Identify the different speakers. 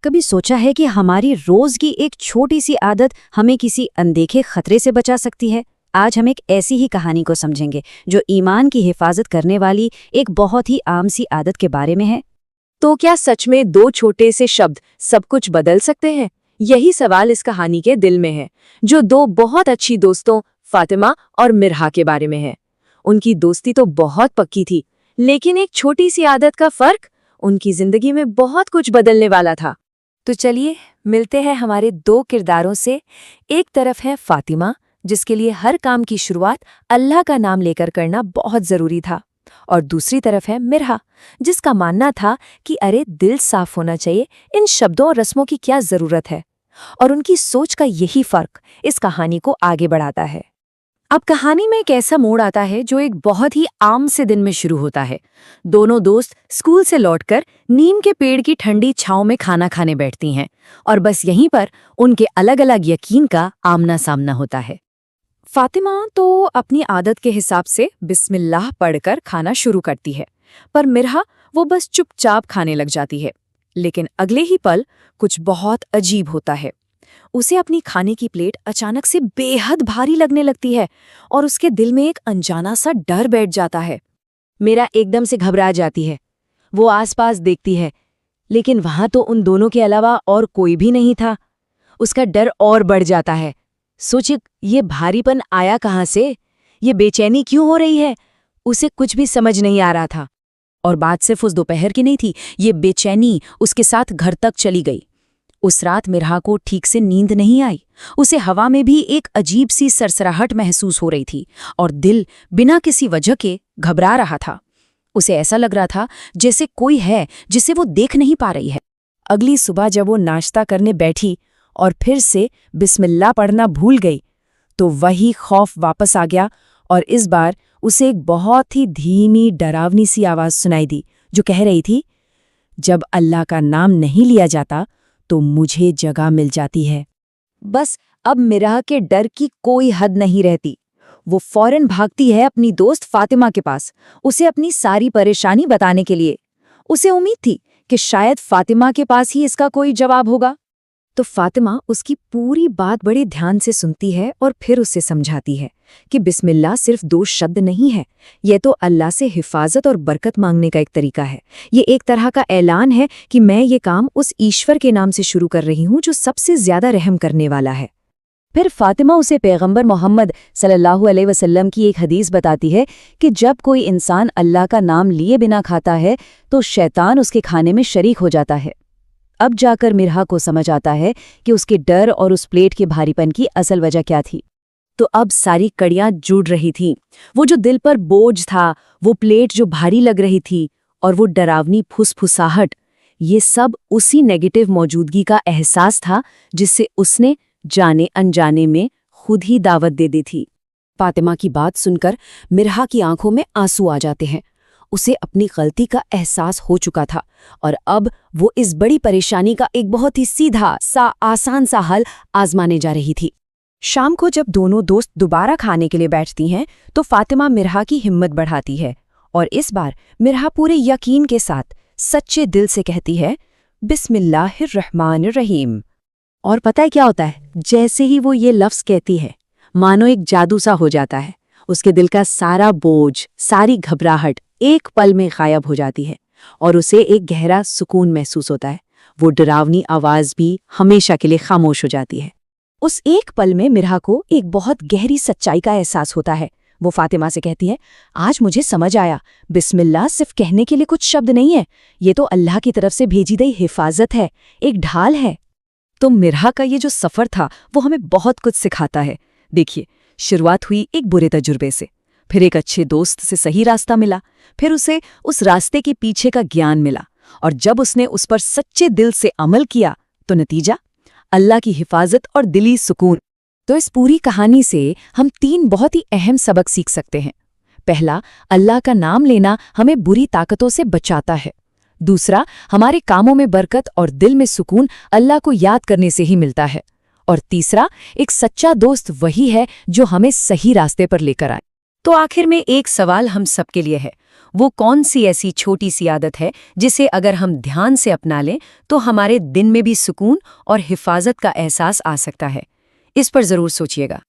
Speaker 1: कभी सोचा है कि हमारी रोज की एक छोटी सी आदत हमें किसी अनदेखे खतरे से बचा सकती है? आज हम एक ऐसी ही कहानी को समझेंगे जो ईमान की हिफाजत करने वाली एक बहुत ही आम सी आदत के बारे में है।
Speaker 2: तो क्या सच में दो छोटे से शब्द सब कुछ बदल सकते हैं? यही सवाल इस कहानी के दिल में है, जो दो बहुत अच्छी दोस्तों फातिमा और मिरहा के बारे में है। उनकी दोस्ती तो बहुत पक्की थी, लेकिन एक छोटी सी आदत का फर्क उनकी जिंदगी में बहुत कुछ बदलने वाला था। तो चलिए मिलते हैं हमारे दो किरदारों से। एक तरफ है फातिमा, जिसके लिए हर काम की शुरुआत अल्लाह का नाम लेकर करना बहुत जरूरी था, और दूसरी तरफ है मिरहा, जिसका मानना था कि अरे दिल साफ होना चाहिए, इन शब्दों और रस्मों की क्या जरूरत है। और उनकी सोच का यही फर्क इस कहानी को आगे बढ़ाता है।
Speaker 1: अब कहानी में एक ऐसा मोड़ आता है जो एक बहुत ही आम से दिन में शुरू होता है। दोनों दोस्त स्कूल से लौटकर नीम के पेड़ की ठंडी छांव में खाना खाने बैठती हैं, और बस यहीं पर उनके अलग अलग यकीन का आमना सामना होता है। फातिमा तो अपनी आदत के हिसाब से बिस्मिल्लाह पढ़कर खाना शुरू करती है, पर मिरहा वो बस चुपचाप खाने लग जाती है। लेकिन अगले ही पल कुछ बहुत अजीब होता है। उसे अपनी खाने की प्लेट अचानक से बेहद भारी लगने लगती है, और उसके दिल में एक अनजाना सा डर बैठ जाता है।
Speaker 2: मेरा एकदम से घबरा जाती है। वो आसपास देखती है, लेकिन वहां तो उन दोनों के अलावा और कोई भी नहीं था। उसका डर और बढ़ जाता है। सोचिए, ये भारीपन आया कहाँ से? ये बेचैनी क्यों हो रही है? उसे कुछ भी समझ नहीं आ रहा था।
Speaker 1: और बात सिर्फ उस दोपहर की नहीं थी, ये बेचैनी उसके साथ घर तक चली गई। उस रात मिरहा को ठीक से नींद नहीं आई। उसे हवा में भी एक अजीब सी सरसराहट महसूस हो रही थी, और दिल बिना किसी वजह के घबरा रहा था। उसे ऐसा लग रहा था जैसे कोई है जिसे वो देख नहीं पा रही है। अगली सुबह जब वो नाश्ता करने बैठी और फिर से बिस्मिल्लाह पढ़ना भूल गई, तो वही खौफ वापस आ गया, और इस बार उसे एक बहुत ही धीमी डरावनी सी आवाज़ सुनाई दी, जो कह रही थी, जब अल्लाह का नाम नहीं लिया जाता तो मुझे जगह मिल जाती है।
Speaker 2: बस अब मिरहा के डर की कोई हद नहीं रहती। वो फौरन भागती है अपनी दोस्त फातिमा के पास, उसे अपनी सारी परेशानी बताने के लिए। उसे उम्मीद थी कि शायद फातिमा के पास ही इसका कोई जवाब होगा। तो फातिमा उसकी पूरी बात बड़े ध्यान से सुनती है और फिर उसे समझाती है कि बिस्मिल्लाह सिर्फ दो शब्द नहीं है, ये तो अल्लाह से हिफाजत और बरकत मांगने का एक तरीका है। ये एक तरह का ऐलान है कि मैं ये काम उस ईश्वर के नाम से शुरू कर रही हूँ जो सबसे ज्यादा रहम करने वाला है। फिर फातिमा उसे पैगंबर मोहम्मद सल्लल्लाहु अलैहि वसल्लम की एक हदीस बताती है कि जब कोई इंसान अल्लाह का नाम लिए बिना खाता है तो शैतान उसके खाने में शरीक हो जाता है। अब जाकर मिरहा को समझ आता है कि उसके डर और उस प्लेट के भारीपन की असल वजह क्या थी। तो अब सारी कड़ियां जुड़ रही थीं। वो जो दिल पर बोझ था, वो प्लेट जो भारी लग रही थी, और वो डरावनी फुसफुसाहट, ये सब उसी नेगेटिव मौजूदगी का एहसास था जिससे उसने जाने अनजाने में खुद ही दावत दे दी थी। फातिमा की बात सुनकर मिरहा की आंखों में आंसू आ जाते हैं। उसे अपनी गलती का एहसास हो चुका था, और अब वो इस बड़ी परेशानी का एक बहुत ही सीधा सा आसान सा हल आजमाने जा रही थी। शाम को जब दोनों दोस्त दोबारा खाने के लिए बैठती हैं, तो फातिमा मिरहा की हिम्मत बढ़ाती है, और इस बार मिरहा पूरे यकीन के साथ सच्चे दिल से कहती है, बिस्मिल्लाहिर्रहमानिर्रहीम। और पता है क्या होता है? जैसे ही वो ये लफ्ज़ कहती है, मानो एक जादू सा हो जाता है। उसके दिल का सारा बोझ, सारी घबराहट एक पल में गायब हो जाती है, और उसे एक गहरा सुकून महसूस होता है। वो डरावनी आवाज़ भी हमेशा के लिए खामोश हो जाती है। उस एक पल में मिरहा को एक बहुत गहरी सच्चाई का एहसास होता है। वो फातिमा से कहती है, आज मुझे समझ आया, बिस्मिल्लाह सिर्फ कहने के लिए कुछ शब्द नहीं है, ये तो अल्लाह की तरफ से भेजी गई हिफाजत है, एक ढाल है। तो मिरहा का ये जो सफ़र था वो हमें बहुत कुछ सिखाता है। देखिए, शुरुआत हुई एक बुरे तजुर्बे से, फिर एक अच्छे दोस्त से सही रास्ता मिला, फिर उसे उस रास्ते के पीछे का ज्ञान मिला, और जब उसने उस पर सच्चे दिल से अमल किया तो नतीजा अल्लाह की हिफाजत और दिली सुकून। तो इस पूरी कहानी से हम तीन बहुत ही अहम सबक सीख सकते हैं। पहला, अल्लाह का नाम लेना हमें बुरी ताकतों से बचाता है। दूसरा, हमारे कामों में बरकत और दिल में सुकून अल्लाह को याद करने से ही मिलता है। और तीसरा, एक सच्चा दोस्त वही है जो हमें सही रास्ते पर लेकर आए। तो आखिर में एक सवाल हम सबके लिए है,
Speaker 1: वो कौन सी ऐसी छोटी सी आदत है जिसे अगर हम ध्यान से अपना लें तो हमारे दिन में भी सुकून और हिफाजत का एहसास आ सकता है? इस पर ज़रूर सोचिएगा।